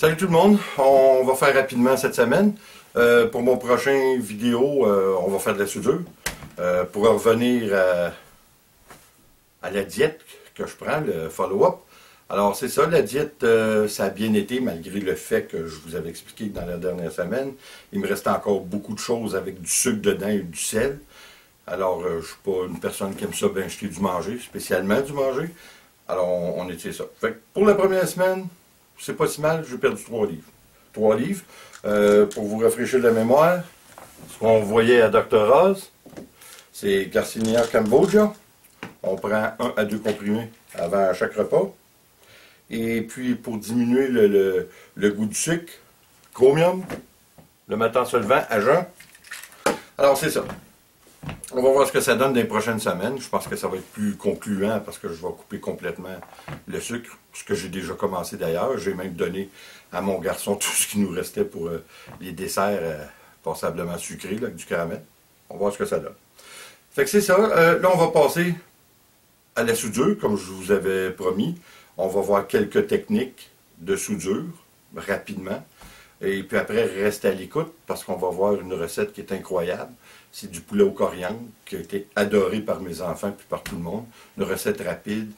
Salut tout le monde, on va faire rapidement cette semaine. Pour mon prochain vidéo, on va faire de la soudure. Pour revenir à la diète que je prends, le follow-up. Alors c'est ça, la diète, ça a bien été malgré le fait que je vous avais expliqué dans la dernière semaine. Il me restait encore beaucoup de choses avec du sucre dedans et du sel. Alors je ne suis pas une personne qui aime ça bien jeter du manger, spécialement du manger. Alors on étire ça. Fait que pour la première semaine, c'est pas si mal, j'ai perdu 3 livres. 3 livres. Pour vous rafraîchir la mémoire, ce qu'on voyait à Dr. Oz, c'est Garcinia Cambogia. On prend 1 à 2 comprimés avant chaque repas. Et puis pour diminuer le goût du sucre, chromium, le matin se levant à jeun. Alors c'est ça. On va voir ce que ça donne dans les prochaines semaines. Je pense que ça va être plus concluant parce que je vais couper complètement le sucre, ce que j'ai déjà commencé d'ailleurs. J'ai même donné à mon garçon tout ce qui nous restait pour les desserts passablement sucrés, là, avec du caramel. On va voir ce que ça donne. Fait que c'est ça. Là, on va passer à la soudure, comme je vous avais promis. On va voir quelques techniques de soudure rapidement. Et puis après, reste à l'écoute parce qu'on va voir une recette qui est incroyable. C'est du poulet au coriandre qui a été adoré par mes enfants et par tout le monde. Une recette rapide,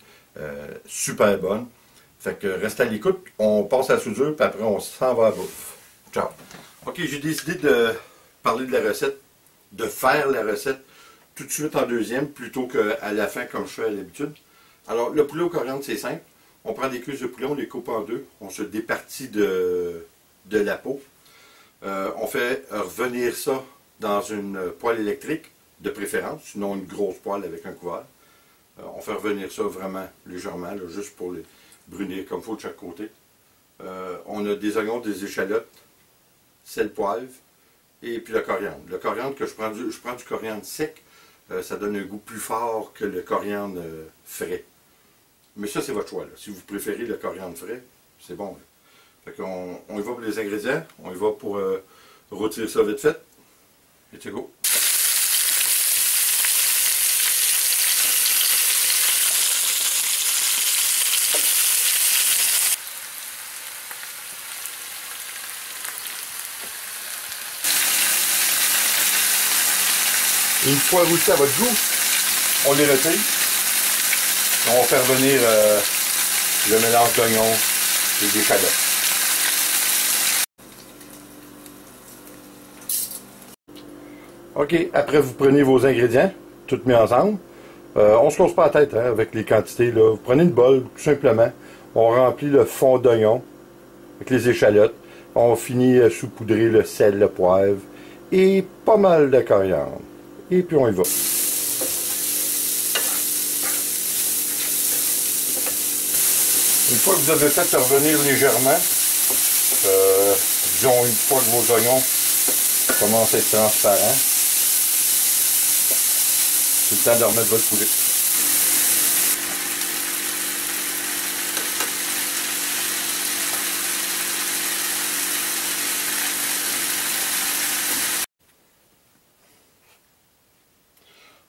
super bonne. Fait que reste à l'écoute, on passe à la soudure, puis après on s'en va à la bouffe. Ciao! Ok, j'ai décidé de parler de la recette, de faire la recette tout de suite en deuxième, plutôt qu'à la fin comme je fais à l'habitude. Alors, le poulet au coriandre, c'est simple. On prend des cuisses de poulet, on les coupe en deux, on se départit de la peau. On fait revenir ça dans une poêle électrique, de préférence, sinon une grosse poêle avec un couvert. On fait revenir ça vraiment légèrement, là, juste pour les brunir comme il faut de chaque côté. On a des oignons, des échalotes, sel, poivre, et puis le coriandre. Le coriandre que je prends du coriandre sec, ça donne un goût plus fort que le coriandre frais. Mais ça, c'est votre choix, là. Si vous préférez le coriandre frais, c'est bon. Là. Fait qu'on y va pour les ingrédients, on y va pour rôtir ça vite fait. Et c'est go! Une fois rôtis à votre goût, on les retire. On va faire venir le mélange d'oignons et d'échalotes. OK, après vous prenez vos ingrédients, tout mis ensemble. On ne se cause pas la tête hein, avec les quantités. Là. Vous prenez une bol, tout simplement. On remplit le fond d'oignon avec les échalotes. On finit à saupoudrer le sel, le poivre et pas mal de coriandre. Et puis on y va. Une fois que vous avez fait revenir légèrement, disons une fois que vos oignons commencent à être transparents, c'est le temps de remettre votre poulet.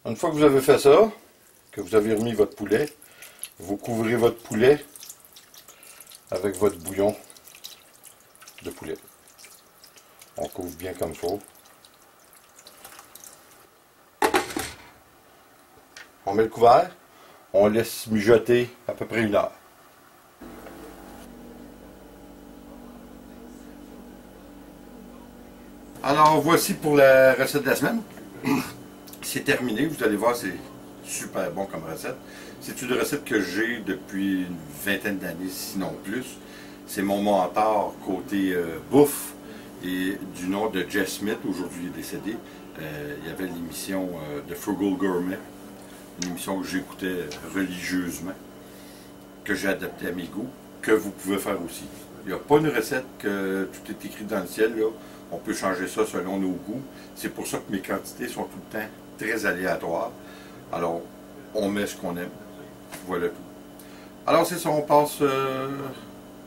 Une fois que vous avez fait ça, que vous avez remis votre poulet, vous couvrez votre poulet avec votre bouillon de poulet. On couvre bien comme il faut. On met le couvert, on laisse mijoter à peu près 1 heure. Alors voici pour la recette de la semaine. C'est terminé, vous allez voir, c'est super bon comme recette. C'est une recette que j'ai depuis une vingtaine d'années, sinon plus. C'est mon mentor côté bouffe et du nom de Jeff Smith, aujourd'hui il est décédé. Il y avait l'émission de Frugal Gourmet, une émission que j'écoutais religieusement, que j'ai adaptée à mes goûts, que vous pouvez faire aussi. Il n'y a pas une recette que tout est écrit dans le ciel, là. On peut changer ça selon nos goûts. C'est pour ça que mes quantités sont tout le temps très aléatoires. Alors, on met ce qu'on aime. Voilà tout. Alors, c'est ça, on passe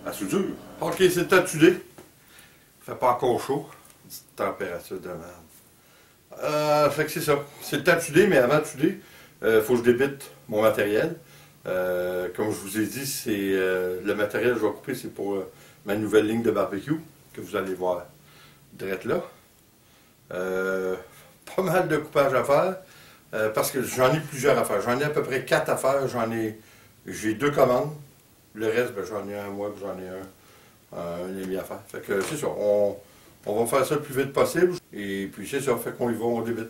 à soudure. Ok, c'est le temps de souder. Il ne fait pas encore chaud. Petite température de merde. Fait que c'est ça. C'est le temps de souder, mais avant de souder, il faut que je débite mon matériel. Comme je vous ai dit, c'est le matériel que je vais couper, c'est pour ma nouvelle ligne de barbecue, que vous allez voir direct là. Pas mal de coupage à faire, parce que j'en ai plusieurs à faire. J'en ai à peu près 4 à faire. J'ai 2 commandes. Le reste, ben, j'en ai un moi, puis j'en ai un ami à faire. Fait que c'est ça. On va faire ça le plus vite possible. Et puis c'est ça. Fait qu'on y va, on débite.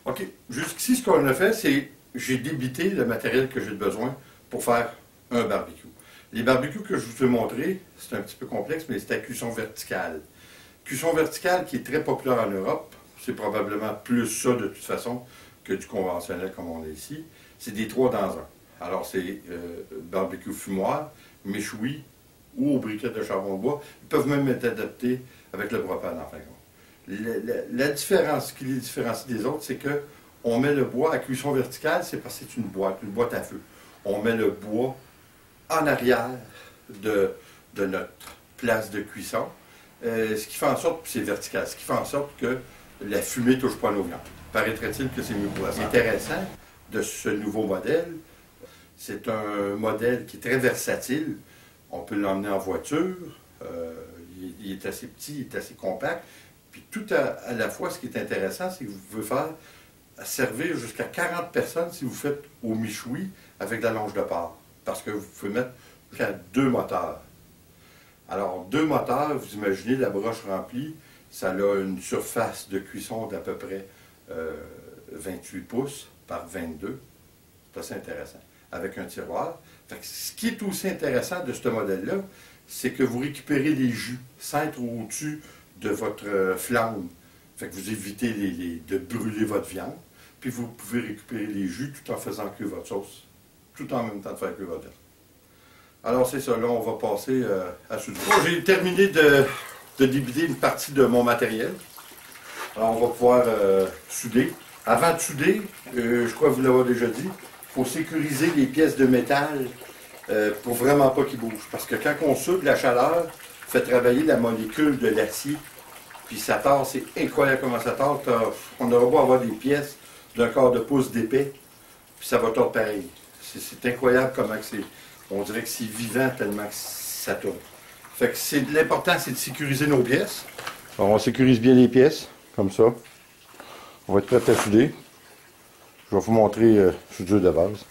OK. Jusqu'ici, ce qu'on a fait, c'est j'ai débité le matériel que j'ai besoin pour faire un barbecue. Les barbecues que je vous ai montrés, c'est un petit peu complexe, mais c'est à cuisson verticale. Cuisson verticale qui est très populaire en Europe. C'est probablement plus ça de toute façon que du conventionnel comme on est ici. C'est des 3 dans 1. Alors c'est barbecue fumoir, méchoui ou au briquet de charbon de bois. Ils peuvent même être adaptés avec le propane en fin de compte. La différence, ce qui les différencie des autres, c'est que on met le bois à cuisson verticale, c'est parce que c'est une boîte à feu. On met le bois en arrière de notre place de cuisson, ce qui fait en sorte, c'est vertical, ce qui fait en sorte que la fumée ne touche pas nos viandes. Paraîtrait-il que c'est mieux pour la santé. Intéressant de ce nouveau modèle, c'est un modèle qui est très versatile. On peut l'emmener en voiture, il est assez petit, il est assez compact. Puis tout à la fois, ce qui est intéressant, c'est que vous pouvez faire servir jusqu'à 40 personnes si vous faites au méchoui avec de la longe de porc. Parce que vous pouvez mettre jusqu'à 2 moteurs. Alors, 2 moteurs, vous imaginez la broche remplie, ça a une surface de cuisson d'à peu près 28 pouces par 22. C'est assez intéressant. Avec un tiroir. Fait que ce qui est aussi intéressant de ce modèle-là, c'est que vous récupérez les jus sans être au-dessus de votre flamme. Fait que vous évitez de brûler votre viande. Puis vous pouvez récupérer les jus tout en faisant cuire votre sauce. Tout en même temps de faire cuire votre viande. Alors c'est ça, là on va passer à souder. Bon, j'ai terminé de débiter une partie de mon matériel. Alors on va pouvoir souder. Avant de souder, je crois vous l'avoir déjà dit, il faut sécuriser les pièces de métal pour vraiment pas qu'ils bougent. Parce que quand on soude, la chaleur fait travailler la molécule de l'acier. Puis ça tord, c'est incroyable comment ça tord. On aura beau avoir des pièces d'un quart de pouce d'épais, puis ça va tordre pareil. C'est incroyable comment c'est. On dirait que c'est vivant tellement que ça tourne. Fait que l'important, c'est de sécuriser nos pièces. Alors, on sécurise bien les pièces, comme ça. On va être prêt à souder. Je vais vous montrer soudure de base.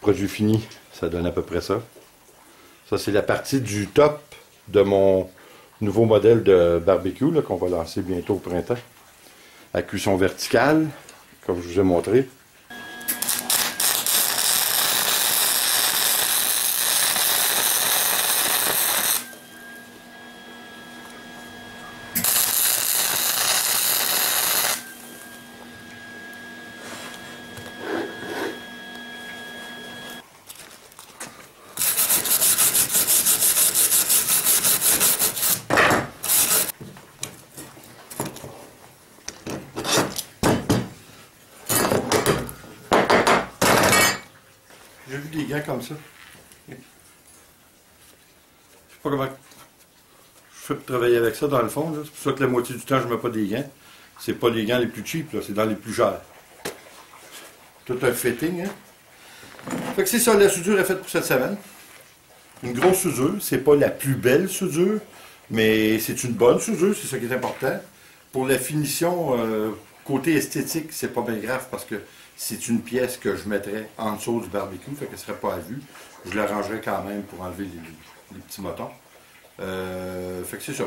Produit fini, ça donne à peu près ça. Ça, c'est la partie du top de mon nouveau modèle de barbecue qu'on va lancer bientôt au printemps. À cuisson verticale, comme je vous ai montré. J'ai vu des gants comme ça. Je sais pas comment je fais pour travailler avec ça dans le fond. C'est pour ça que la moitié du temps, je ne mets pas des gants. C'est pas les gants les plus cheap, c'est dans les plus chers. Tout un fitting, hein? Fait que c'est ça, la soudure est faite pour cette semaine. Une grosse soudure, c'est pas la plus belle soudure, mais c'est une bonne soudure, c'est ça qui est important. Pour la finition, côté esthétique, c'est pas bien grave parce que c'est une pièce que je mettrais en dessous du barbecue, fait qu'elle ne serait pas à vue. Je l'arrangerais quand même pour enlever les livres. les petits motons. Fait que c'est ça.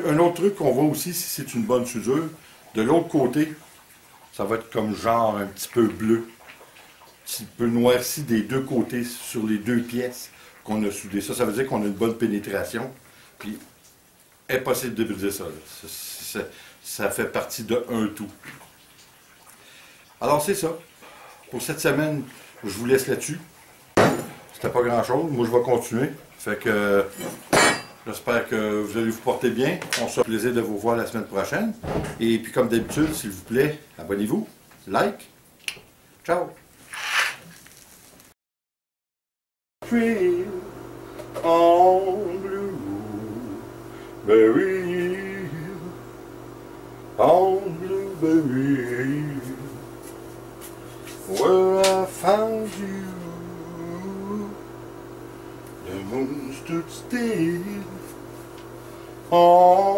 Un autre truc qu'on voit aussi, si c'est une bonne soudure, de l'autre côté, ça va être comme genre un petit peu bleu. Un petit peu noirci des deux côtés, sur les deux pièces qu'on a soudées. Ça veut dire qu'on a une bonne pénétration. Puis, impossible de briser ça. Ça fait partie de un tout. Alors, c'est ça. Pour cette semaine, je vous laisse là-dessus. C'était pas grand-chose. Moi, je vais continuer. Fait que j'espère que vous allez vous porter bien. On se fait plaisir de vous voir la semaine prochaine. Et puis, comme d'habitude, s'il vous plaît, abonnez-vous, like. Ciao! On blueberry, on blueberry, where I found you, the moon stood still. On